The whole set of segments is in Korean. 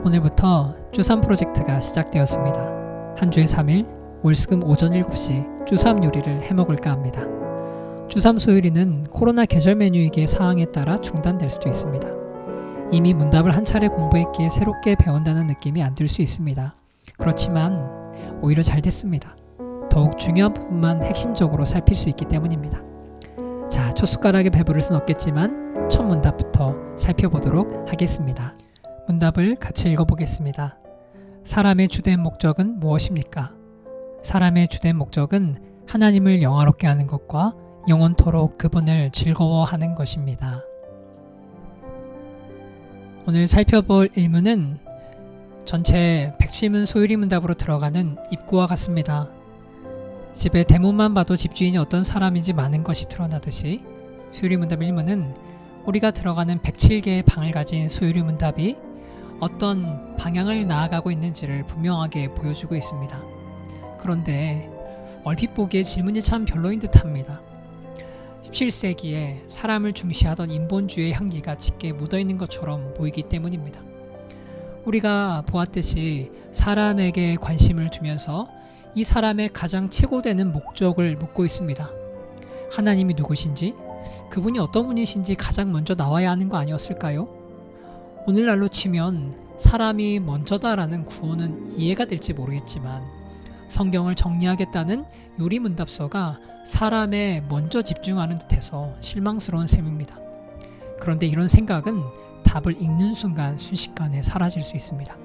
오늘부터 쭈삼 프로젝트가 시작되었습니다. 한 주에 3일 월수금 오전 7시 쭈삼 요리를 해먹을까 합니다. 쭈삼 소요리는 코로나 계절 메뉴이기에 상황에 따라 중단될 수도 있습니다. 이미 문답을 한 차례 공부했기에 새롭게 배운다는 느낌이 안 들 수 있습니다. 그렇지만 오히려 잘 됐습니다. 더욱 중요한 부분만 핵심적으로 살필 수 있기 때문입니다. 자, 첫 숟가락에 배부를 순 없겠지만 첫 문답부터 살펴보도록 하겠습니다. 문답을 같이 읽어보겠습니다. 사람의 주된 목적은 무엇입니까? 사람의 주된 목적은 하나님을 영화롭게 하는 것과 영원토록 그분을 즐거워하는 것입니다. 오늘 살펴볼 일문은 전체 백질문 소유리 문답으로 들어가는 입구와 같습니다. 집의 대문만 봐도 집주인이 어떤 사람인지 많은 것이 드러나듯이 소유리 문답 1문은 우리가 들어가는 107개의 방을 가진 소유리 문답이 어떤 방향을 나아가고 있는지를 분명하게 보여주고 있습니다. 그런데 얼핏 보기에 질문이 참 별로인 듯합니다. 17세기에 사람을 중시하던 인본주의의 향기가 짙게 묻어있는 것처럼 보이기 때문입니다. 우리가 보았듯이 사람에게 관심을 두면서 이 사람의 가장 최고되는 목적을 묻고 있습니다. 하나님이 누구신지, 그분이 어떤 분이신지 가장 먼저 나와야 하는 거 아니었을까요? 오늘날로 치면 사람이 먼저다라는 구호는 이해가 될지 모르겠지만 성경을 정리하겠다는 요리 문답서가 사람에 먼저 집중하는 듯해서 실망스러운 셈입니다. 그런데 이런 생각은 답을 읽는 순간 순식간에 사라질 수 있습니다.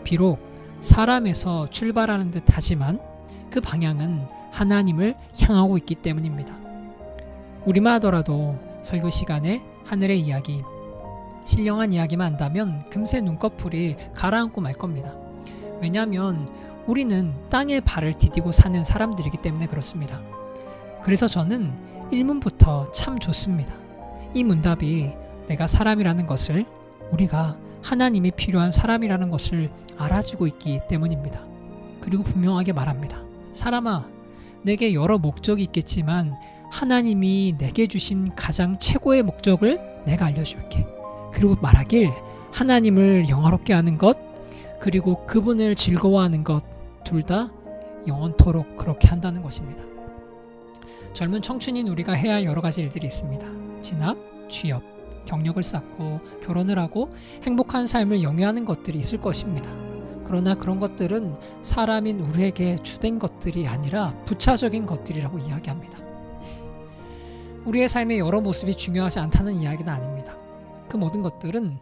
비록 사람에서 출발하는 듯 하지만 그 방향은 하나님을 향하고 있기 때문입니다. 우리만 하더라도 설교 시간에 하늘의 이야기, 신령한 이야기만 한다면 금세 눈꺼풀이 가라앉고 말 겁니다. 왜냐하면 우리는 땅에 발을 디디고 사는 사람들이기 때문에 그렇습니다. 그래서 저는 1문부터 참 좋습니다. 이 문답이 내가 사람이라는 것을, 우리가 하나님이 필요한 사람이라는 것을 알아주고 있기 때문입니다. 그리고 분명하게 말합니다. 사람아, 내게 여러 목적이 있겠지만 하나님이 내게 주신 가장 최고의 목적을 내가 알려줄게. 그리고 말하길 하나님을 영화롭게 하는 것, 그리고 그분을 즐거워하는 것, 둘 다 영원토록 그렇게 한다는 것입니다. 젊은 청춘인 우리가 해야 할 여러 가지 일들이 있습니다. 진학, 취업, 경력을 쌓고 결혼을 하고 행복한 삶을 영위하는 것들이 있을 것입니다. 그러나 그런 것들은 사람인 우리에게 주된 것들이 아니라 부차적인 것들이라고 이야기합니다. 우리의 삶의 여러 모습이 중요하지 않다는 이야기는 아닙니다. 그 모든 것들은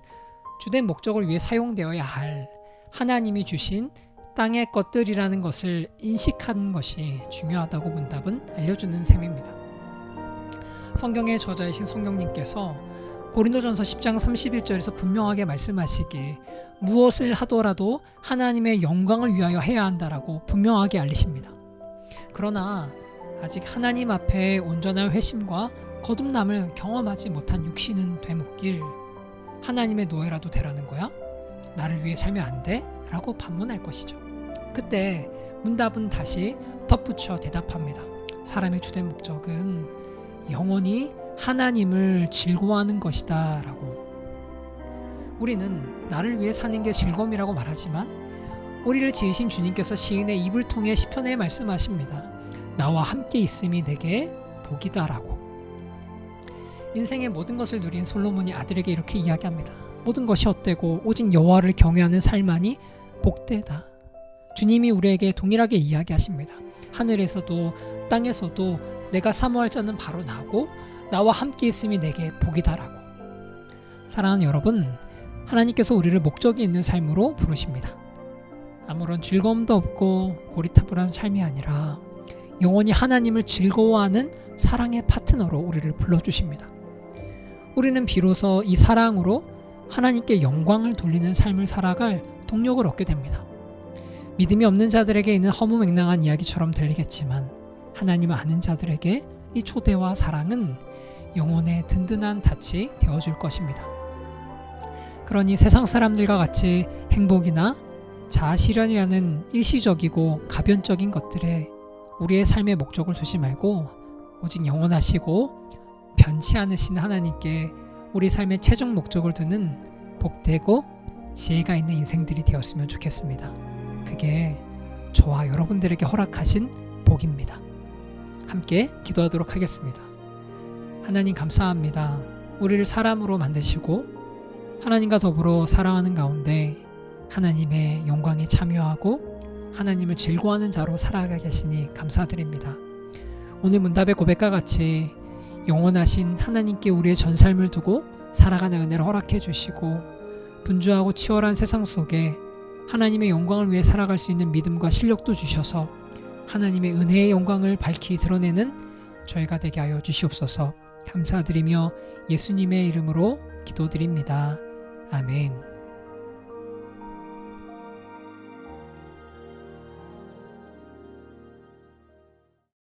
주된 목적을 위해 사용되어야 할 하나님이 주신 땅의 것들이라는 것을 인식하는 것이 중요하다고 문답은 알려주는 셈입니다. 성경의 저자이신 성령님께서 고린도전서 10장 31절에서 분명하게 말씀하시길 무엇을 하더라도 하나님의 영광을 위하여 해야 한다라고 분명하게 알리십니다. 그러나 아직 하나님 앞에 온전한 회심과 거듭남을 경험하지 못한 육신은 되묻길 하나님의 노예라도 되라는 거야? 나를 위해 살면 안 돼? 라고 반문할 것이죠. 그때 문답은 다시 덧붙여 대답합니다. 사람의 주된 목적은 영원히 하나님을 즐거워하는 것이다 라고. 우리는 나를 위해 사는 게 즐거움이라고 말하지만 우리를 지으신 주님께서 시인의 입을 통해 시편에 말씀하십니다. 나와 함께 있음이 내게 복이다 라고. 인생의 모든 것을 누린 솔로몬이 아들에게 이렇게 이야기합니다. 모든 것이 헛되고 오직 여호와를 경외하는 삶만이 복되다. 주님이 우리에게 동일하게 이야기하십니다. 하늘에서도 땅에서도 내가 사모할 자는 바로 나고 나와 함께 있음이 내게 복이다라고. 사랑하는 여러분, 하나님께서 우리를 목적이 있는 삶으로 부르십니다. 아무런 즐거움도 없고 고리타분한 삶이 아니라 영원히 하나님을 즐거워하는 사랑의 파트너로 우리를 불러주십니다. 우리는 비로소 이 사랑으로 하나님께 영광을 돌리는 삶을 살아갈 동력을 얻게 됩니다. 믿음이 없는 자들에게 있는 허무맹랑한 이야기처럼 들리겠지만 하나님을 아는 자들에게 이 초대와 사랑은 영혼의 든든한 닻이 되어줄 것입니다. 그러니 세상 사람들과 같이 행복이나 자아실현이라는 일시적이고 가변적인 것들에 우리의 삶의 목적을 두지 말고 오직 영원하시고 변치 않으신 하나님께 우리 삶의 최종 목적을 두는 복되고 지혜가 있는 인생들이 되었으면 좋겠습니다. 그게 저와 여러분들에게 허락하신 복입니다. 함께 기도하도록 하겠습니다. 하나님 감사합니다. 우리를 사람으로 만드시고 하나님과 더불어 살아가는 가운데 하나님의 영광에 참여하고 하나님을 즐거워하는 자로 살아가 계시니 감사드립니다. 오늘 문답의 고백과 같이 영원하신 하나님께 우리의 전 삶을 두고 살아가는 은혜를 허락해 주시고 분주하고 치열한 세상 속에 하나님의 영광을 위해 살아갈 수 있는 믿음과 실력도 주셔서 하나님의 은혜의 영광을 밝히 드러내는 저희가 되게 하여 주시옵소서. 감사드리며 예수님의 이름으로 기도드립니다. 아멘.